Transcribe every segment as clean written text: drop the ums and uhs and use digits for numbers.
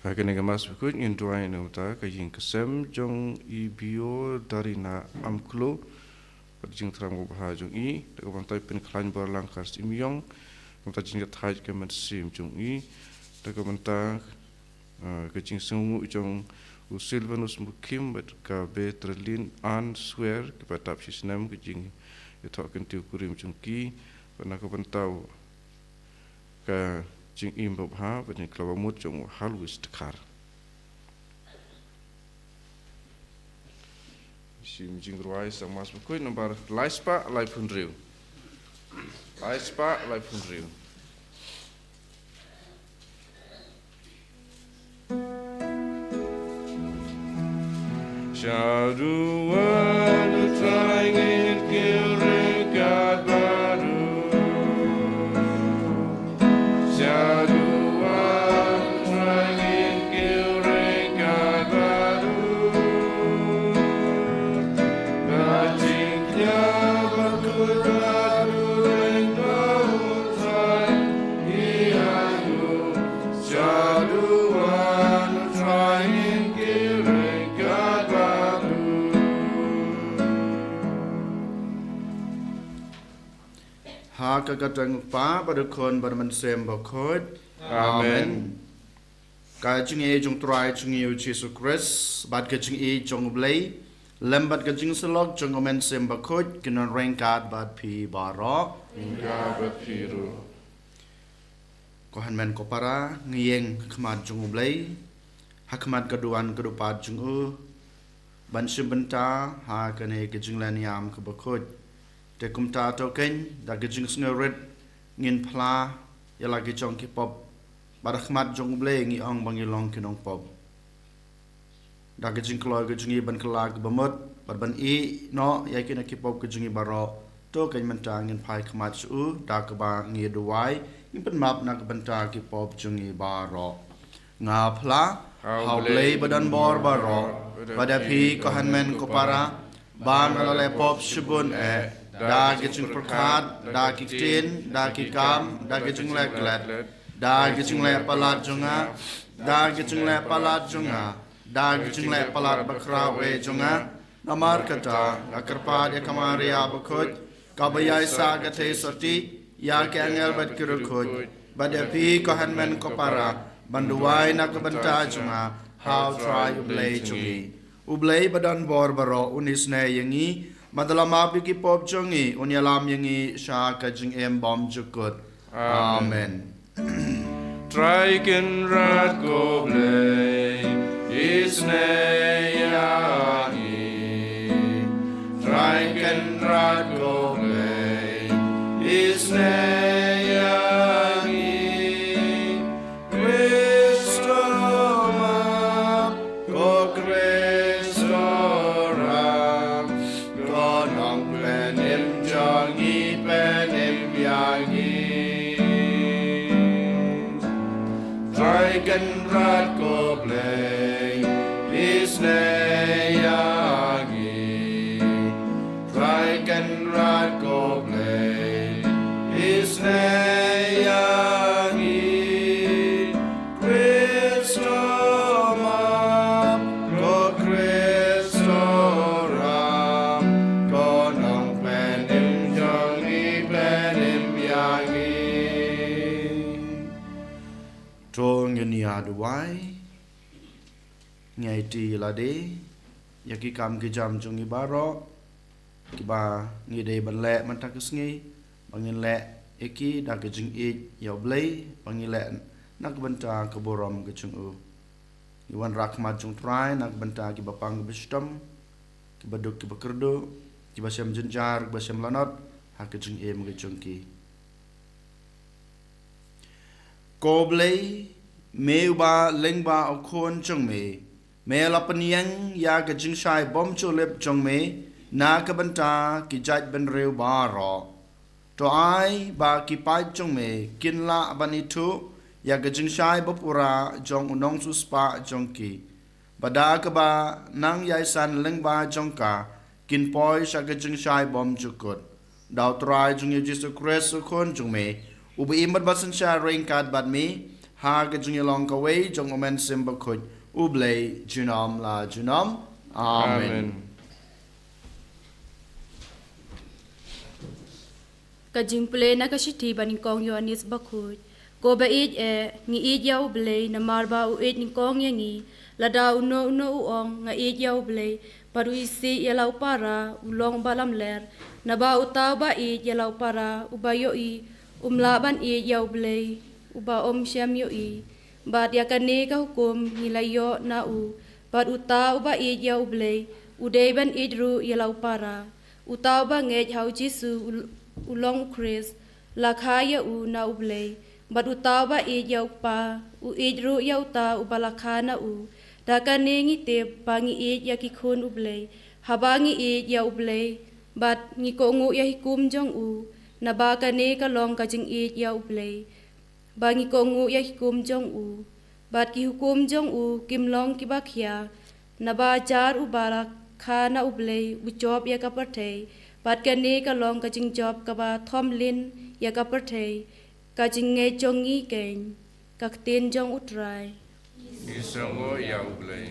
Kaya mas Bakhuid ingin doain uta kajing kesem jong ibio dari na amklo kajing terang bahaya jong I dekat pantai peniklan berlang kars imyong uta jing thai ke mensim jong I dekat pantai kajing sengu jong usilvanus mukim bet ka betrelin an swear kepada psisnam kajing itu akan tiukurim jong ki pernah ke pantau ka jing imbob ha bani klawamut jong halwis tekar sim jing ruai sang mas Bakhuid nomor laispa live hundriu Syaduan trying kill God baru Syaduan trying kill God baru Gajingnya berkudadu lengkau try Ianu Syaduan trying kill God baru Ha kagatang pa pada kon pada mensem Bakhuid. Amen. Ka jing e jong trai jing Jisu Christ bat ka jing e jong blai lembat ka jing selok jong mensem Bakhuid kinon rengkat bat pi baro Hingga berpiru ko han men ko para ngiyeng khmat jong blai hakmat kaduan kedupat jong ban simbenta ha kane ka jing laniam ka Bakhuid te kumta token da gijing sngerit ngin pla yala gi jong ki pop barakhmat jong ble ngi ong bangi long kinong pop da gijing klo gijing ban kla g bamot ban I no ya ki na ki pop gijing baro to ken menta ngin phai khmat su da ka ba ngi duai ngin ban map na ka banta ki pop jong baro nga pla how ble badan bor baro pada phi ko hanmen ko para ban ala pop shibun da gijing perkat da kitin da kikam da gijing leklet da gijing le palat jonga da gijing le palat jonga da gijing le palat bakra we jonga namar kata akarpa de kamaria Bakhuid kabayai sa gate soti ya ke angel bat kirukut badapi ko hanmen ko para banduai na ka banta jonga how try ublay jongi ublay badan bor baro unisne yangi Madalam api ki pop jongi unyalam yangi sha ka jing em bom jukut. Amen. Traiken rat go blay isne yangi Traiken rat go blay isne yangi Christoma go Christoram go nong penim jongi penim yangi Traiken rat go blay isne yangi Traiken rat go blay isne yangi Christoma go Christoram go nong penim jongi penim yangi Tong ni aduai ngai ti lade yaki kam ki jam jongi baro ki ba ngi de ban le man tak sngi bangin le eki da ke jing e yaw blai bangin le nak banta ke borom ke chung u ni wan rakmat jung trai nak banta ki bapang bistom ki baduk ki bakerdo ki basem jenjar ki basem lanot ha ke jing e ke chung ki ko blai meu ba leng ba au khon chung me la paniang ya ke jing shai bom chu lep chung me na ka banta ki jaj ben reu ba ro to ai ba ki pai chung me kin la bani thu ya ke jing shai bapura jong unong su spa jong ki bada ka ba nang yai san leng ba jong ka kin poi sha ke jing shai bom chukut daw trai jung Jisu Christ khon chung me ubi imat basan sha rain kat bat me ha ke jung long ka wei jong omen sim Bakhuid ublei junam la junam amen ka jingple na ka shithi baning kong yo anis Bakhuid ko ba ngi yaw blei na marba u ni kong yangi lada uno uong nga yaw blei paru isi yalau para ulong balam ler na ba utaw ba yalau para ubayo umlaban yaw blei uba syam yo bad yakane ka hukum nilayo na bad utaw ba yaw blei udai ban ru yalau para utaw ba ngej hau Jisu ulong Ïukharist lakhaya na blei bad utaw ba yaw pa ru yaw ta ubalakhana dakane ngi te pangi yakikun blei habangi yaw blei bad ngi ko ngu yahikum jong na ba kane ka long ka jing yaw blei bangi ko ngu yahikum jong bad ki hukum jong kim long ki bakhya na ba jar ubara khana blei ujob ya ka pathe bad kane ka long ka jing job ka ba thomlin ya ka pathe ka jing nge jongi ken ka tin jong utrai Isango yaw blei.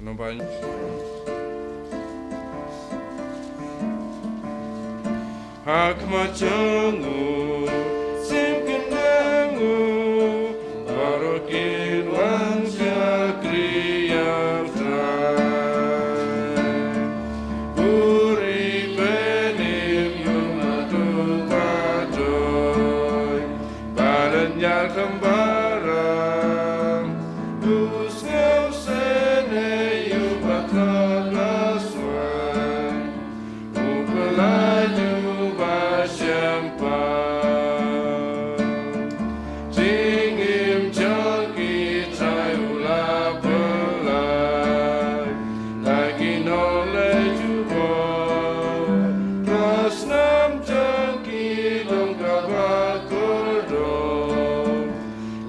Nomban Hakmajangu simkenangu barokin wansya kriyam trai Uri benim yumatu kajoy Balanyar kembaram Dusneu sene yubakat laswan Upelaju Jingim jangki tayula belai Lagi nole juga Rasnam jangki longkabak kodok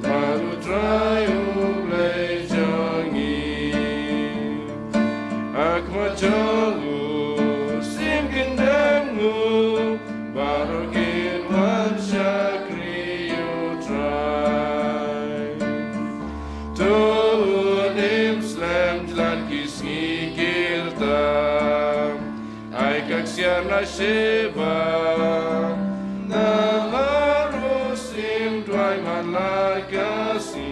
Malu trayu blei jangi Akmat jangu simkin dengu Barokin wansya kriyo try Tunim slam jalan kisngi kirtam Ay kaksiar na sheba Na marusim duay man lagasim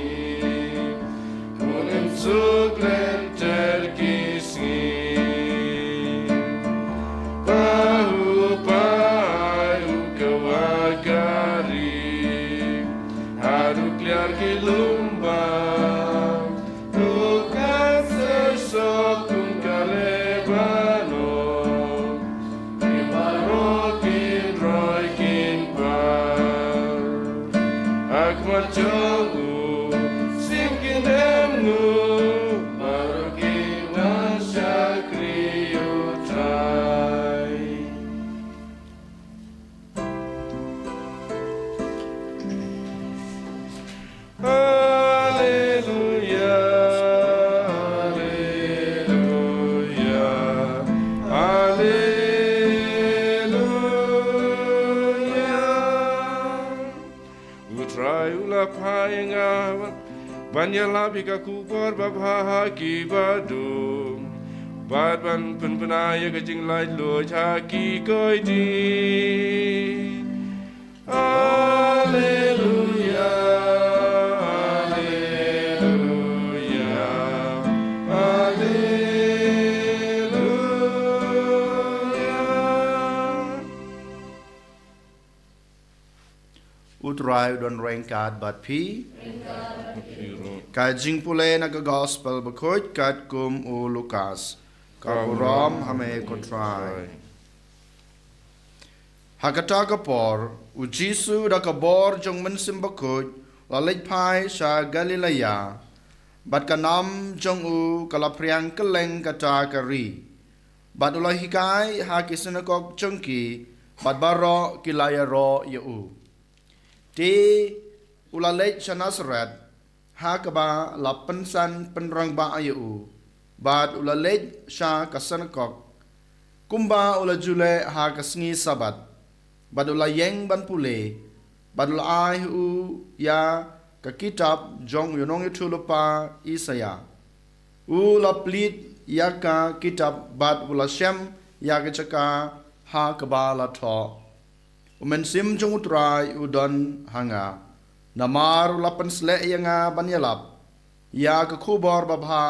Tunim suglen terkisngi Harukliar kilumbang Tukan sesok kalebano Imarokin roikin par Akmat jongu simkin demnu Marokin wansya kriyo trai Banyala bika kubor babha ki badu Bad ban penaya kajing lai lo chaki koi di Hallelujah Hallelujah Hallelujah Utrai don rengkat bat pi Kajing pule na gospel Bakhuid kat kum Lukas Kaburam hame kotrai Hakata kapor Jisu da kabor jong mensim Bakhuid lalej pai sa Galilea bat kanam jong kalapriang keleng kata kari bat ulai hikai ha kisenakok jongki bat baro kilaya ro yeu ti ulalej sa Nazaret Hakaba lapan san penerang ba ayu bad ulalej sha kasanakok kumba ulajule ha kasngi sabat badula yeng ban pule badula ai u ya ka kitab jong yonong itu lupa Isaya u la plit ya ka kitab bad ula shem ya ka chaka ha kabala tho umen sim jong utrai udon hanga namar ulapan sle yanga banyalap ya ka khubor babha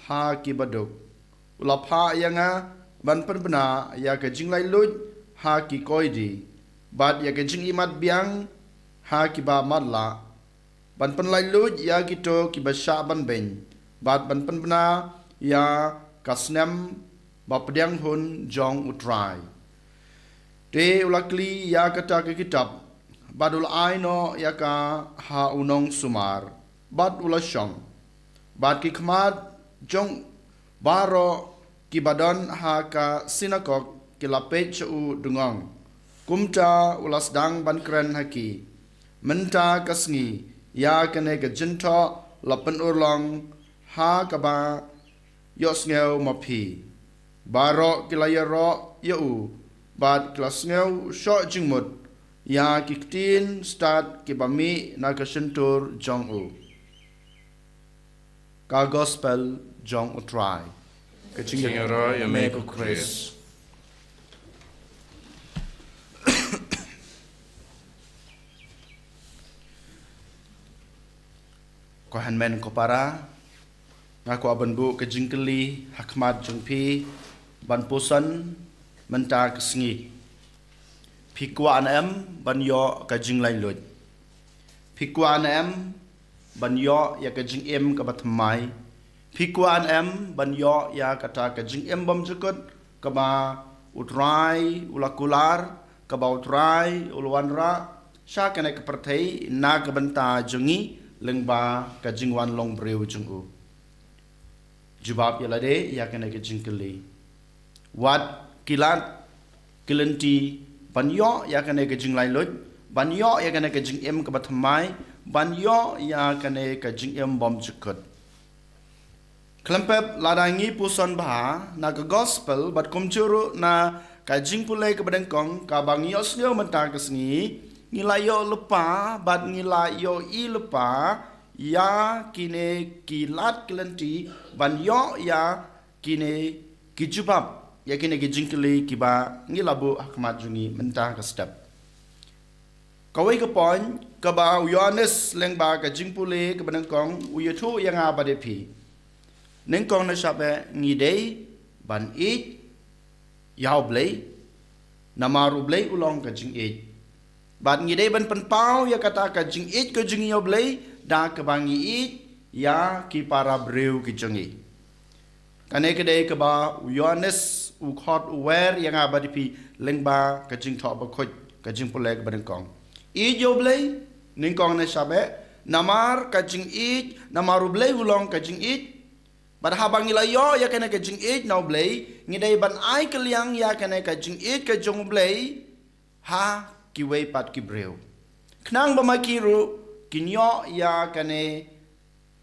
ha ki baduk ulapha yanga ban penbena ya ka jinglai lut ha ki koidi bad ya ka jing imat biang ha ki ba madla ban penlai lut ya ki to ki basha ban ben bad ban penbena ya kasnem ba pediang hun jong utrai te ulakli ya kata ke kitab badul aino ya ka ha unong sumar bad ulashong bad ki khmat jong baro ki badon ha ka sinagog ki lapet chu dungong kumta ulas dang ban kren haki menta ka sngi ya kane ka jinto lapen urlong ha ka ba yos ngeu mapi baro ki layaro yu bad klas ngeu sho jingmut ya ki ktin start ki bami na ka shentur jong u ka gospel jong utrai ka Chingera ya me ko Chris. Ko hanmen ko para ngako aban bu ke jingkeli hakmat jungpi ban pusan menta ke sngi phikwa em ban yo ka jinglai lut phikwa em ban yo ya ka jing em ka batmai phikwa em ban yo ya kata ka jing em bam jukut ka ba utrai ulakular ka ba utrai ulwanra sha kana ka perthei na ka banta jungi lengba ka jingwan long breu jungu jubab ya lade ya kana ka jingkeli wat kilat kilanti ban yo ya kana ka jinglai lut ban yo ya kana ka jing em ka batmai ban yo ya kana ka jing em bam jukut Klempep ladangi puson bah na ke gospel bat kumcuru na ka jing pulai ke badengkong ka bang yos nyo menta ke sngi ngilayo lupa bat ngilayo I lupa ya kine kilat kelenti ban yo ya kine kijubab ya kine ke jingkeli kiba ngilabu hakmat jungi menta ke step kawai ke pon ka ba Yohanes lengba ka jing pulai ke badengkong uyatu yang abadepi neng kong na sabe ngidei ban it yau blei namaru blei ulong ka jing it ban ngidei ban penpau ya kata ka jing it ka jing yau blei da ka bangi it ya ki para breu ki jingi kane kedai ka ba Yohanes u khot wer yang abadipi lengba ka jing tho ba khoj ka jing pulek ban kong it yau blei neng kong na sabe namar ka jing it namaru blei ulong ka jing it Bad habang ilayo ya kena ka jing it now blay ngidai ban ai kaliang ya kena ka jing it ka jong blay ha ki wei pat ki breu knang ba makiru kinyo ya kene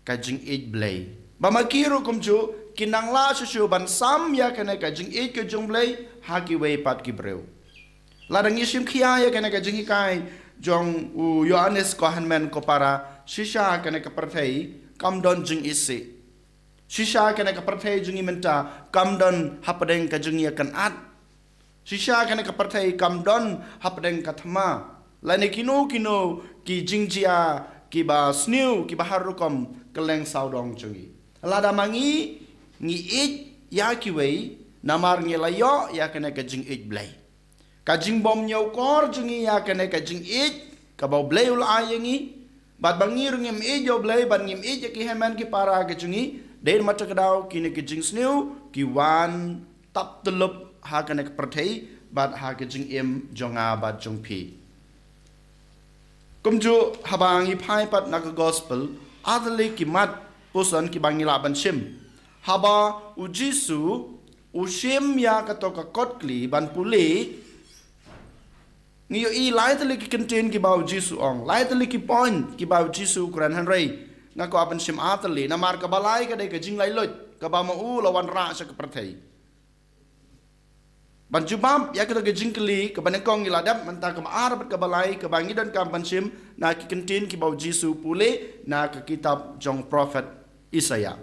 ka jing it blay ba makiru kumju kinang la susu ban sam ya kena ka jing it ka jong blay ha ki wei pat ki breu ladang isim khia ya kena ka jing kai jong u Yohanes ko hanmen ko para shisha kena ka parthei kam don jing isi Shisha kena ka parthei jungi menta kamdon hapadeng ka jungi akan at. Shisha kena ka parthei kamdon hapadeng ka thama. Lain kino ki jingjia ki ba sniu ki ba harukom keleng saudong jungi. Lada mangi ngi it ya ki wei namar ngi layo ya kena ka jing it blai. Ka jing bom nyau kor jungi ya kena ka jing it ka ba blai ul ayengi. Bad bangir ngim it yo blai ban ngim it ki heman ki para ka jungi. Dari mata kedau kini ke jing sniu ki wan tap telup ha kena ke perthei bat ha ke jing em jonga bat jong pi kumju habangi phai pat na ke gospel adli ki mat pusan ki bangi la ban sim haba u Jisu u sim ya ka to ka kotkli ban puli ngiyo I lai tali ki contain ki bau Jisu ong lai tali ki point ki bau Jisu kran hanrei ngako apan sim atali namar ka balai ka dai ka jing lai lut ka ba mau lawan ra sa ka perthei ban jubam ya kita ke jingkeli ke banengkong iladap manta ke arab ke balai ke bangi dan kam bansim na ki kentin ki bau Jisu pule na ke kitab jong prophet Isaya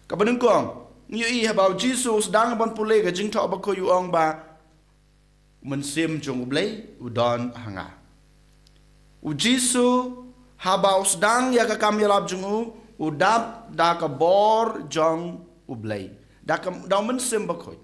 ke banengkong ngi habau Jisu sedang ban pule ke jing tho ba ko yu ong ba mensim jong blai udon hanga u Jisu habau sedang ya ke kam yalap jong udap da ke bor jong ublai da ke da mensim ba ko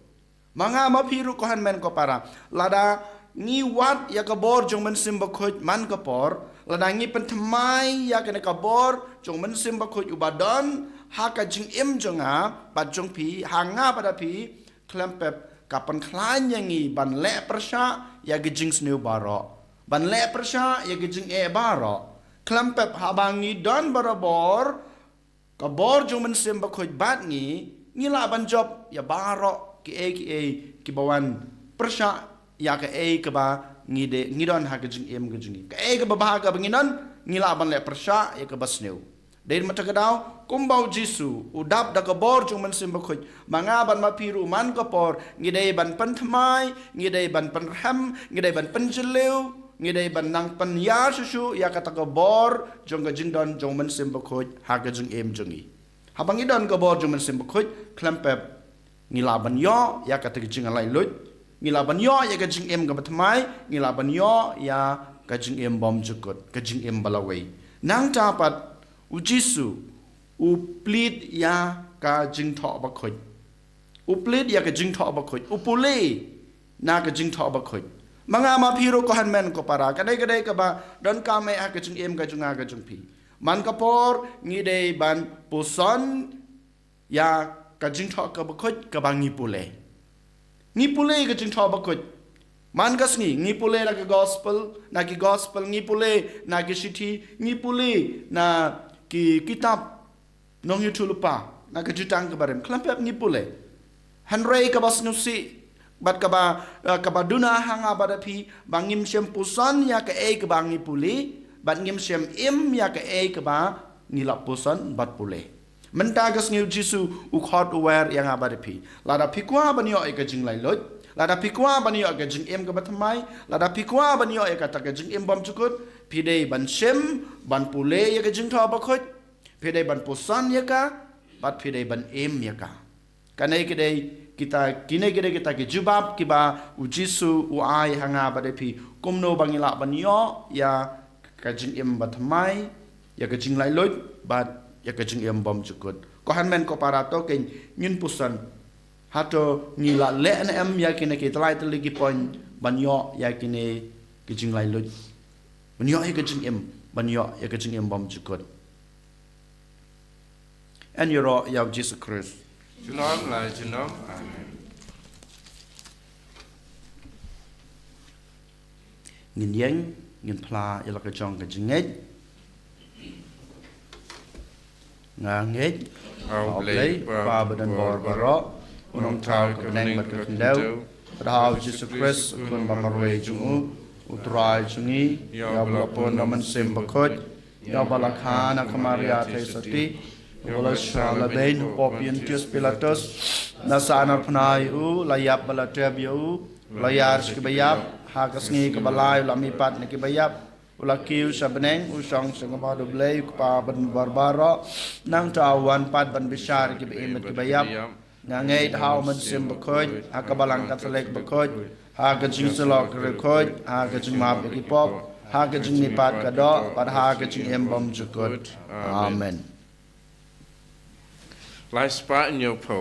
Manga mapiru kohan men ko para lada ngi wat ya kabor jong mensim bakhoj man kapor lada ngi pentemai ya kene kabor jong mensim bakhoj ubadon haka jing im jonga pat jong pi hanga pada pi klempep kapan klan yangi ban le persha ya gejing sneu baro ban le persha ya gejing e baro klempep habangi don barabor kabor jong mensim bakhoj bat ngi la ban job ya baro ki bawan persya ya ke ke ba ngidon ha ke jing em ke jing ke ba ba ka banginan ngila ban le persya ya ke basneu dai mata kadau kumbau Jisu udap da ka bor jung man sim bakhoj manga ban ma piru man ka por ngidai ban pan thamai ngidai ban pan ram ngidai ban pan jeleu ngidai ban nang pan ya susu ya ka ta ka bor jung ka jing don jung man sim bakhoj ha ke jing em jungi ha bangidon ka bor jung man sim bakhoj klampep ngila ban yo ya ka te jing alai lut ngila ban yo ya ka jing em ga batmai ngila ban yo ya ka jing em bom jukut ka jing em balawai nang tapat u Jisu u plead ya ka jing tho ba khoj u plead ya ka jing tho ba khoj u pule na ka jing tho ba khoj manga ma phiro ko han men ko para ka dai ka ba don ka me ha ka jing em ka junga ka jung pi man ka por ngi dei ban puson ya ka jing tho ka bakhoj ka bangi pule ka jing tho bakhoj man gas ngi pule na ka gospel ngi pule na ki sithi ngi pule na ki kitab nong yu tulupa na ka jutang ka barem klampep ngi pule hanrei ka bas nusi bat ka ba duna hanga badapi bangim sem pusan ya ka ka bangi pule bat ngim sem im ya ka ba ngilap pusan bat pule mentagas ngiu Jisu ukhot aware yang abadapi lada pikwa banyo ka jing lai lot lada pikwa banyo ka jing em ka batmai lada pikwa banyo ka ta ka jing em bom chukut pidei ban sem ban pule ya ka jing tho bakhoj pidei ban pusan ya ka bat pidei ban em ya ka kanai kidei kita ke jubab kiba u Jisu u ai hanga badapi kumno bangila banyo ya ka jing em batmai ya ka jing lai lot bat ya ka jing em bom chukut ko han men ko para to ke nyin pusan hato ngila le en em ya kine ke tlai tli ki pon banyo ya kine ke jing lai lut banyo ya ka jing em banyo ya ka jing em bom chukut en yoro ya Jesus Christ Junom la junom amen ngin yang ngin pla ya la ka jong ka jingej nganget au play pa badan bor baro unong tau ka neng bat ka kendau padahal Jesus Christ kun bamarwe jungu utrai jungi ya balapon naman sim bakhoj ya balakhana kamaria thai sati wala shala bain popian tius pilatus nasana pnai u layap balatreb yu layar skibayap hagasngi ka balai lami pat ni kibayap ulakiu sabneng usong sengaba doblei pa ban barbaro nang tawan pat ban besar ki bemet ki bayap ngangai hau man sim bakhoj akabalang katalek bakhoj ha ka jing selok rekhoj ha ka jing map ki pop ha ka jing ni pat ka do pat ha ka jing em bom jukut amen lai spa in your po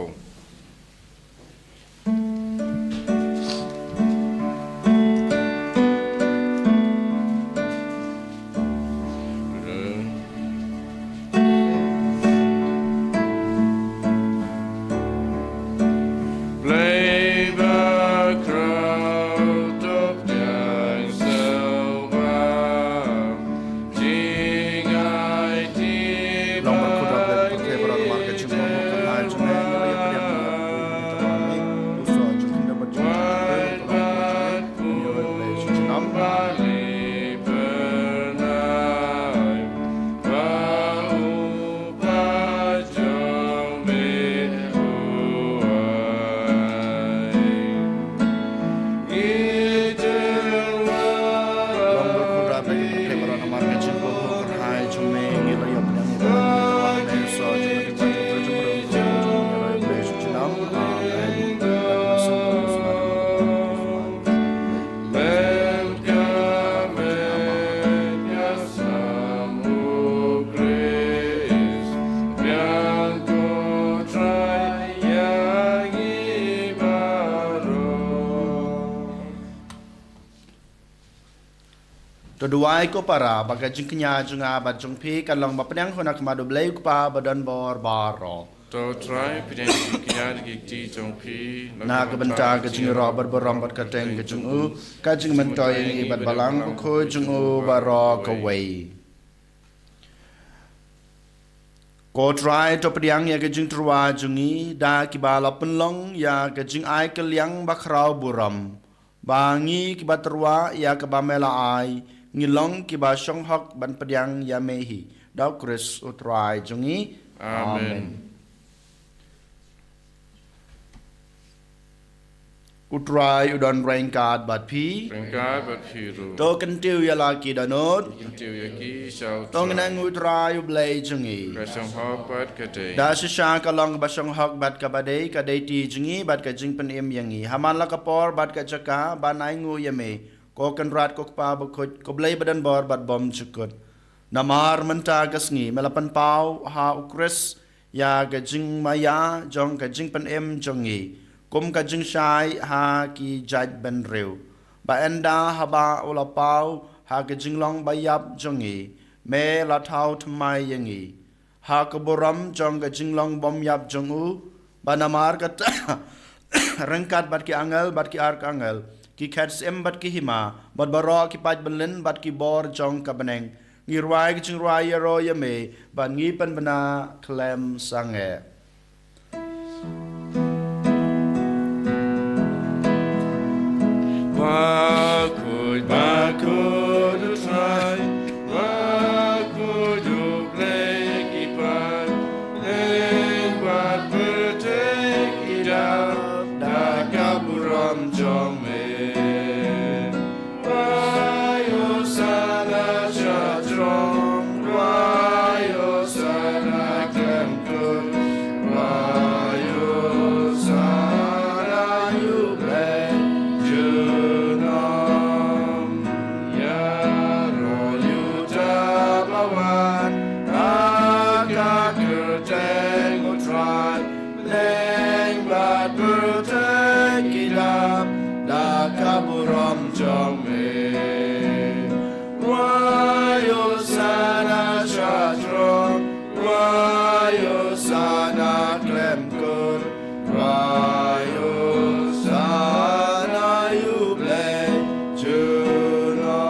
kedua ko para baga jing kenya junga bat jong pi kan long bapnyang hona kemadu blai ko pa badan bor baro to try piden kinyar gikti jongpi na ka banta ka jing ro bar borom bat ka teng ka jung u ka jing mentoy ngi bat balang ko kho jung u baro ka wei ko try to pdiang ya ka jing trwa jungi da ki ba la penlong ya ka jing ai ka liang ba khrau buram bangi ki ba trwa ya ka ba mela ai ngilong ki ba shong hok ban pdiang ya mehi da Chris utrai jungi amen utrai udon rengkat bat pi rengkat bat piru to kentiu ya laki danot kentiu ya ki shau tong nang utrai blai jungi ka shong hok bat ka dei da sha ka long ba shong hok bat ka badei ka dei ti jungi bat ka jing pen em yangi haman la ka por bat ka chaka ba nai ngu yame ko kan rat ko pa ba ko blai badan bor bat bom chukut namar menta kasngi melapan pau ha ukris ya ka jing maya jong ka jing pen em jongi kum ka jing shai ha ki jaj ben reu ba enda ha ba ola pau ha ka jing long ba yap jongi me la thau thmai yangi ha ka boram jong ka jing long bom yap jongu ba namar ka rengkat bat ki angel bat ki ark angel ki khats em bat ki hima bat baro ki paj benlen bat ki bor jong ka beneng ngir wai ki jing rai ro yame ban ngi pan bana klem sange Bakhuid utrai Bakhuid ublei kipan Len bat bertek idam Da kaburam jong me Wayo sana chadrong Wayo sana klemkut Wayo sana ublei kaburam jong me wayo sana chadron wayo sana klemkur wayo sana yuble junon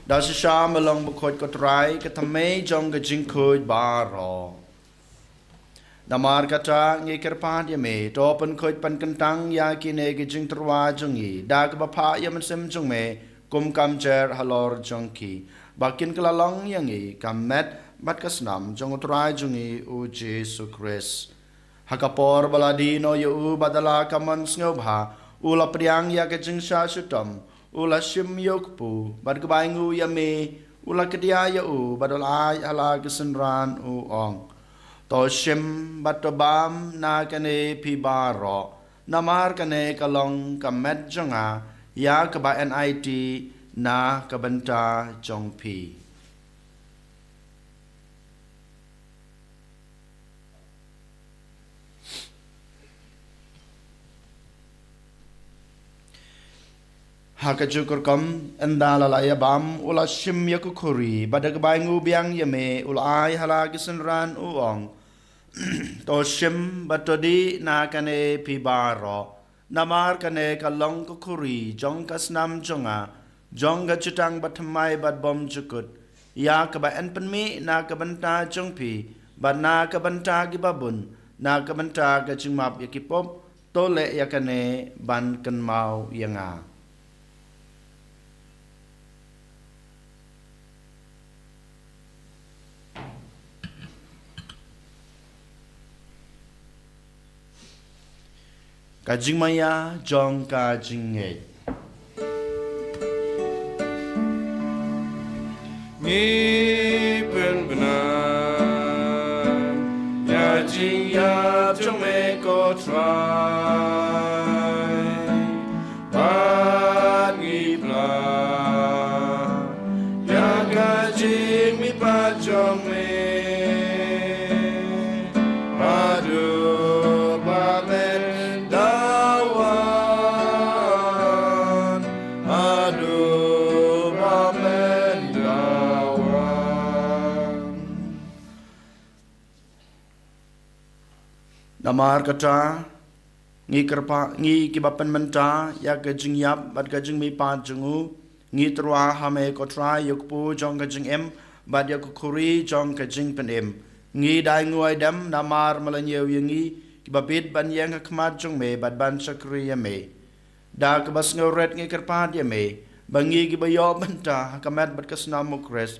da sha malong bukhot ko trai ka thame jong ga jing khoi ba ro namar kata ngi kerpan ya me to pen khoi pan kentang ya kine ge jing trwa jungi da ka ba pha ya man sem jung me kum kam cher halor jongki bakin kala long yangi kam met bat kasnam jong trai jungi u Jisu Christ hakapor baladi no yu badala kaman snobha ula priang ya ge jing sha sutam ula shim yokpu bat ka baingu ya me ula kedia ya u badal ai ala gesenran u ong to shim batobam na kane pi baro namar kane kalong kamet jonga ya ka ba nit na kabanta jong pi haka jukur kam endala la ya bam ula shim ya ku khuri badak baingu biang yame ula ai hala kisenran uong to shim batodi na kane pi baro namar kane kalong ku khuri jong kasnam jonga jong ga chutang batmai bat bom chukut ya ka ba en penmi na ka banta jong pi bat na ka banta gi babun na ka banta ga chingmap ya ki pop to le ya kane ban kan mau yanga kajing maya jong kajing nge Ngi pen benar Ya jing yap jong me ko try Ban ngi plan Ya kajing mi pa jong me Padu pa men du bamendawan Namar kata ngi kerpa ngi kibapan menta ya kajing yap bat kajing mi pa jungu ngi trwa hame ko try yukpu jong kajing em bat ya kuri jong kajing pen em ngi dai nguai dam namar malanyeu yangi kibapit ban yang khmat jong me bat ban sakri ya me da kabas ngoret ngi kerpa dia me bangi kibayo menta kamat bat kasna mukres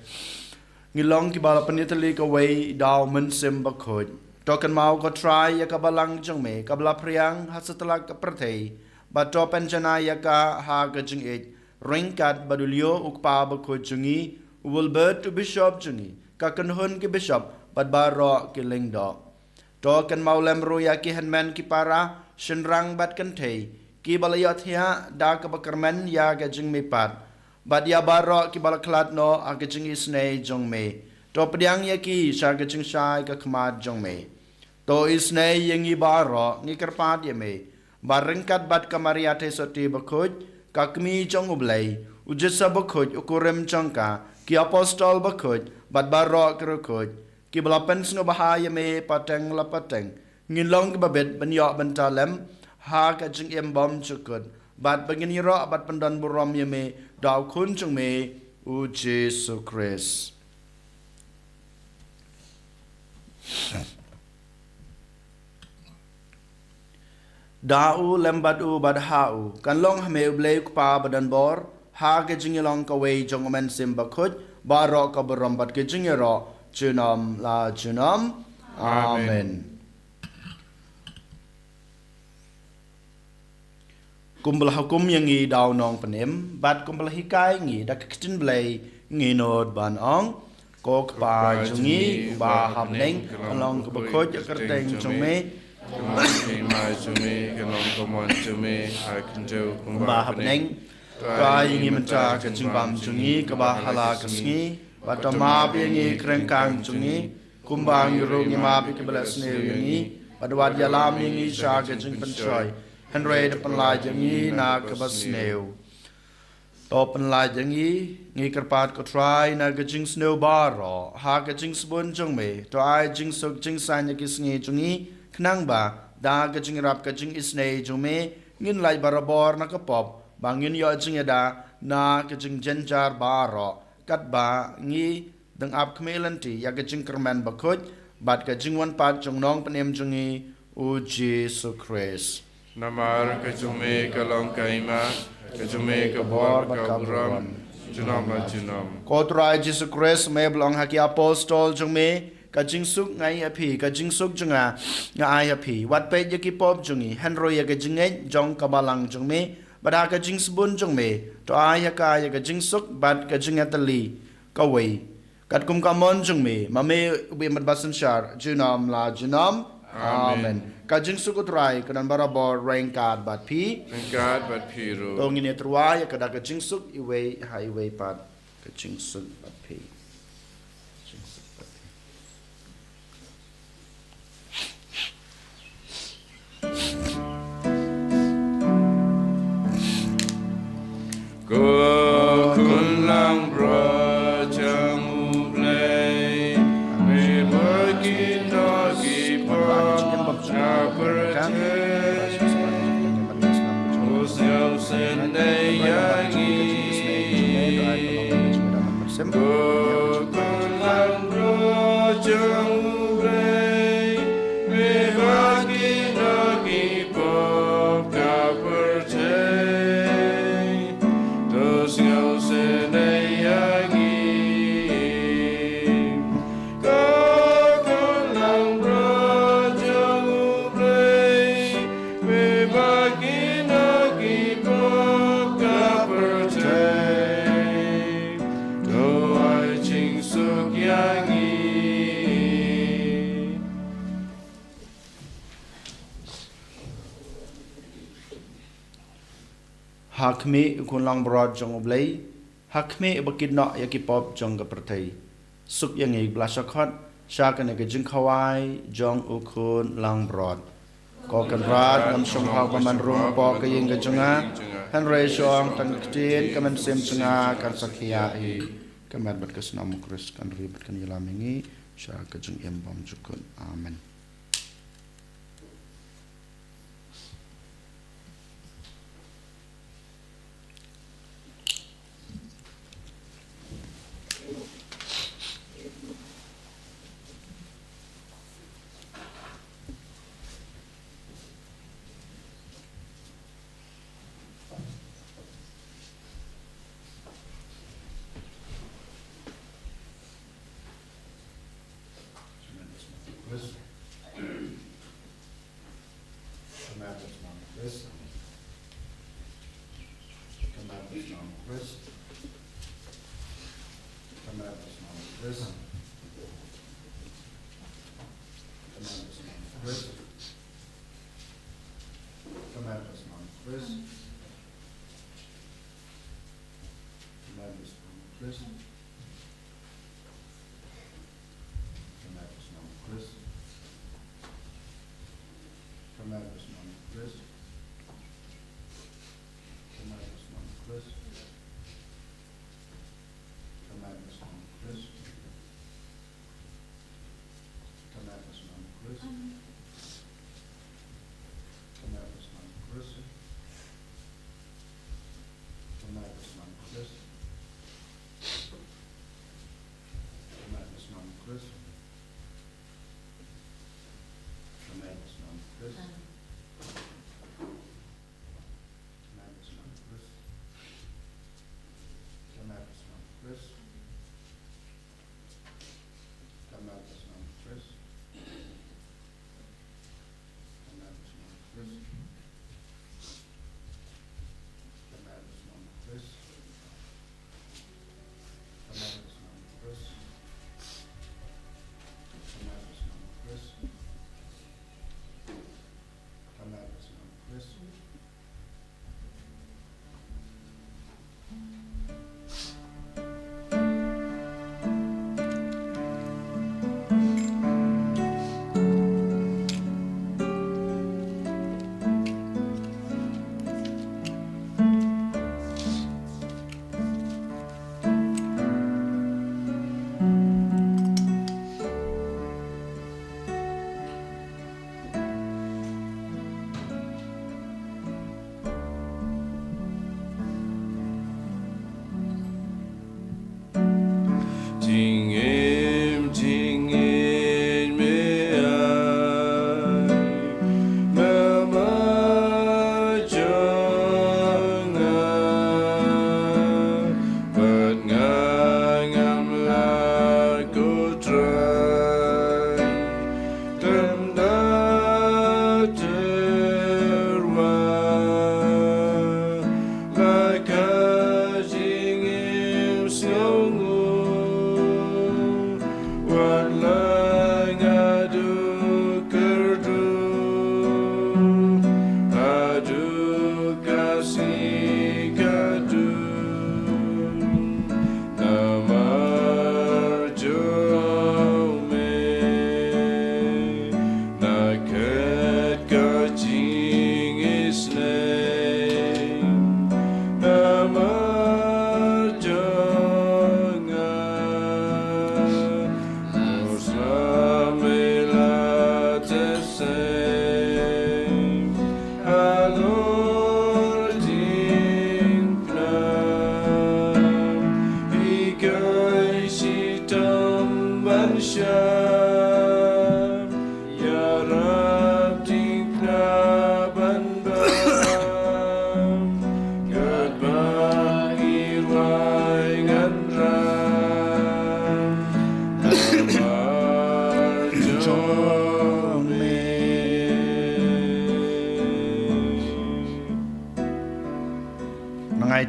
ngi long kibala panitali ka wei daw men sim bakhod Token mau ko try ya kabalang jong me kabla priang hasetelak ka perthei ba to penjana ya ka ha ka jing it ringkat badulio ukpa ba ko jungi will bird to bishop jungi ka kan hun ki bishop bad baro ki ling do token mau lem ro ya ki hanman ki para shinrang bat kan thei ki balayot ya da ka bakarman ya ka jing me pat bad ya baro ki balaklat no a ka jing isnei jong me to pediang ya ki sha ka jing shai ka khmat jong me To isnei yang ibaro ngi kerpat ye me barengkat bat kamariate soti bakhoj kakmi jong ublai ujesa bakhoj ukurem jongka ki apostol bakhoj bat baro kerokoj ki belapen sngo bahaya me pateng la pateng ngin long ki babet banyo bentalem ha ka jing em bom chukut bat bangini ro bat pendan burom ye me daw kun jong me u Jisu Christ Dau lembat u bad hau kan long hame ublei pa badan bor ha ke jing long ka wei jong men sim bakhut baro ka borom bat ke jing ro chunam la chunam amen kumbal hukum yang ngi daw nong penem bat kumbal hikai ngi dak kitin blei ngi nod ban ong kok pa jungi ba ham neng long ka bakhut kerteng jong me mai chumi kanong komon chumi I can do ba hab neng kai ngi menta ka jingbam jungi ka ba hala ka sngi ba ta ma bi ngi kreng kang jungi kumbang ru ngi ma bi ka blas ne ngi ba dwa ya lam ngi sha ka jing pen choi henre de pen la jungi na ka bas neu to pen la jungi ngi karpat ko try na ka jing snow bar ro ha ka jing spon jung me to ai jing sok jing san ya ki sngi jungi Knang ba da ka jing rap ka jing isnei jume ngin lai barabor na ka pop bangin yo jing da na ka jing jenjar baro kat ba ngi dang ap kmelanti ya ka jing kerman bakhoj bat ka jing wan pat jong nong panem jungi u Jisu Christ Namar ka jume ka long kaima ka jume ka bor ka buram junam la junam ko trai Jisu Christ me blong haki apostol jume ka jing suk ngai api ka jing suk junga nga ai api wat pe ye ki pop jungi henro ye ka jing jong ka balang jung me bada ka jing sbun jung me to ai ya ka ye ka jing suk bat ka jing atali ka wei kat kum ka mon jung me ma me ubi mat basan shar junam la junam amen ka jing suk utrai ka dan barabor rain card bat pi ru to ngine trwa ye ka da ka jing suk I wei hai wei pat ka jing suk bat pi Ko kun lang bro chang ublei me bagi no ki pa na perche usel sen nei yangi ko kun lang bro chang ublei me bagi no ki pa na perche Hakme kun lang broad jong oblei hakme bakid no yakipop jong ka perthei suk yang ei blasakhat sha ka ne ka jing khawai jong ukun lang broad ก็กันรัดนำชมหากมันรุมปอกยิงกันจงอาฮันเรชองตั้งจีนกันมันเซมจงอากันสักขียาฮีกันมาบัดกษณะมุคริสกันรีบัดกันยลามิงีชากันจงเอ็มบอมจุกุนอาเมน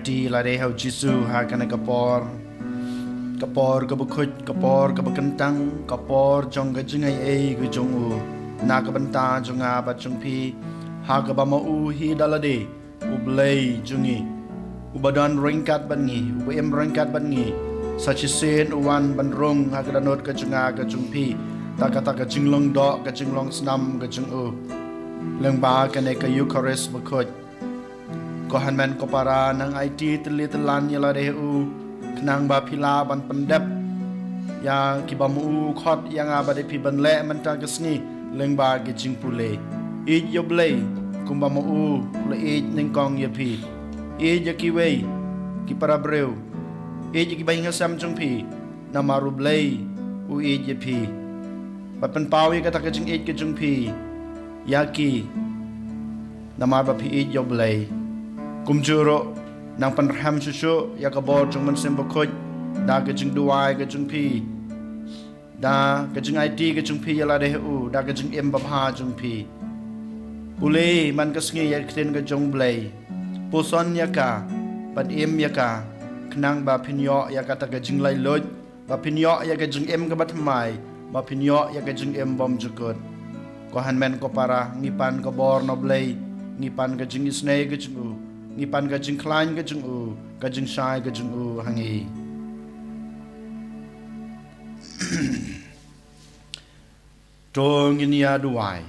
ดีลาเดฮาจิซูหากันกระปอร์กระบุคุดกระปอร์กระบุกันตังกระปอร์จงกระจึงไอกระจงอูนากระบันตาจงอาบัดจงพีหากระบามาอูฮีดาลาเดอุบเลยจงีอุบดอนริงกัดบันงีอุบเอ็มริงกัดบันงีสัจเซนอุวันบันรงหากระนดกระจงอากระจงพีตากระจึงลงดอกระจึงลงสนามกระจึงอู leng ba kan ek Ïukharist Bakhuid ko han men ko para nang IT telit lan yala de u knang ba phila ban pandep ya ki ba mu khot yang aba de pi ban le man ta Sngi leng ba ki jing pule I yoble kum ba mu le I ning kong ye pi I ya ki we ki para breu I ki ba hinga sam jong pi na maru blei u I ye pi ba pan pau ye ka ta ka jing I ki jong pi ya ki na mar ba pi I yoble kum juro nang pan ham shushu ya ka bor jong man sem Bakhuid da ka jing duai ka jong pi da ka jing IT ka jong pi yala de u da ka jing em ba pha jong pi ule man ka Sngi ya kten ka jong blei poson ya ka pan em ya ka knang ba pinyo ya ka ta ka jing lai loj ba pinyo ya ka jing em ka bat mai ba pinyo ya ka jing em bom jukut ko han men ko para ngipan ka bor no blei ngipan ka jing isnei ka jing u ngipan ka jing klain ka jing u ka jing shai ka jing u hangi tong in ya duai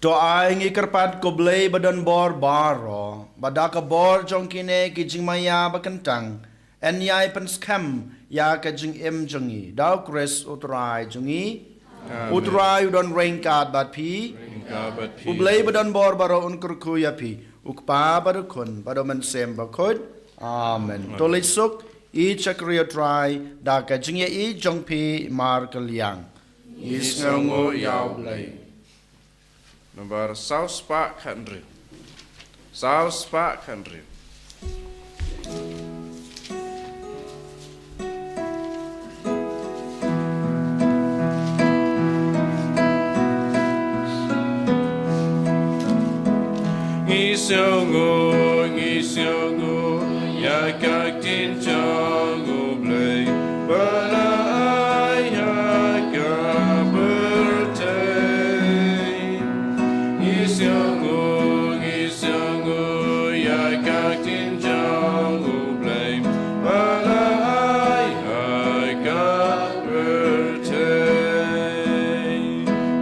to ai ngi karpat ko blei badan bor baro badaka bor jong kine ki jing maya bakantang en yai pan scam ya ka jing em jongi daw kres utrai jongi utrai udon rain card bat pi ublei badan bor baro un kurku ya pi ukpa barukun badoman sem Bakhuid amen to lisuk I chakriya try da ka jing ye I jong pi mar kalyang Isngo yao blei. Number South Spark Country. South Spark Country. Ngisiongo, ya kak tin chango blei. Balai ya bertei. Ngisiongo, ya kak tin chango blei. Balai ya bertei.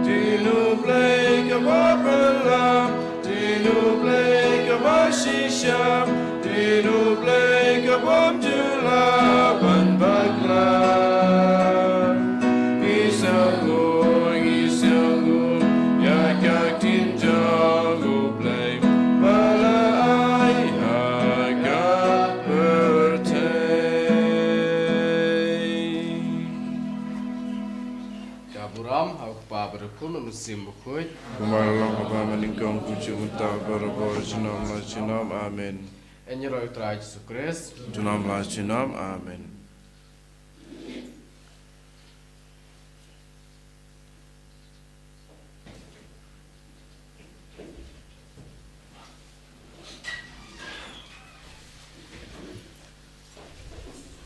Tinu blei kababalam. Tinu blei kabashisham. Tinu blei kabam julaban Bakhuid. Isango, ya kak tin jango blei. Balai agak bertei. Kaburam hau pa berkun musim Bakhuid. Kumalang apa meningkang puji muntah berabur jenam la jenam amin. Enjero Jisu Christ. Jenam la jenam amin.